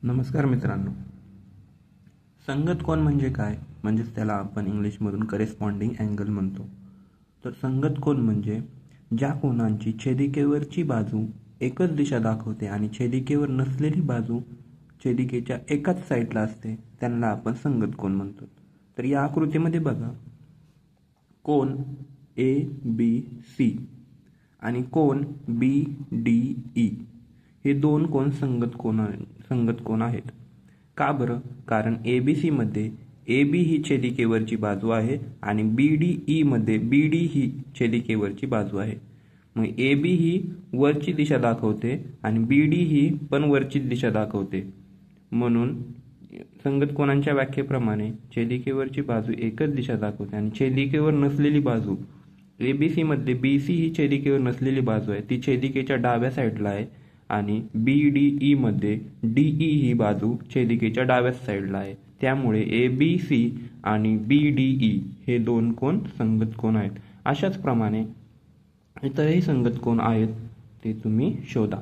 नमस्कार मित्रांनो. संगत कोन म्हणजे काय? म्हणजेच त्याला आपण इंग्लिशमधून करेस्पॉन्डिंग अँगल म्हणतो. तर संगत कोन म्हणजे ज्या कोनांची छेदिकेवरची बाजू एकच दिशा दाखवते आणि छेदिकेवर नसलेली बाजू छेदिकेच्या एकाच साईडला असते त्यांना आपण संगत कोन म्हणतो. तर या आकृतीमध्ये बघा, कोन ABC आणि कोन BDE हे दोन कोन संगत कोन आहेत. का बरं? कारण ABC मध्ये AB ही छेदिकेवरची बाजू आहे आणि BDE मध्ये BD ही छेदिकेवरची बाजू आहे. मग AB ही वरची दिशा दाखवते आणि BD ही पण वरची दिशा दाखवते. म्हणून संगत कोनांच्या व्याख्येप्रमाणे छेदिकेवरची बाजू एकच दिशा दाखवते आणि छेदिकेवर नसलेली बाजू ABC मध्ये BC ही छेदिकेवर नसलेली बाजू आहे, ती छेदिकेच्या डाव्या साईडला आहे आणि BDE मध्ये DE ही बाजू छेदिकेच्या डाव्या साईडला आहे. त्यामुळे ABC आणि BDE हे दोन कोन संगत कोन आहेत. अशाच प्रमाणे इतरही संगत कोन आहेत, ते तुम्ही शोधा.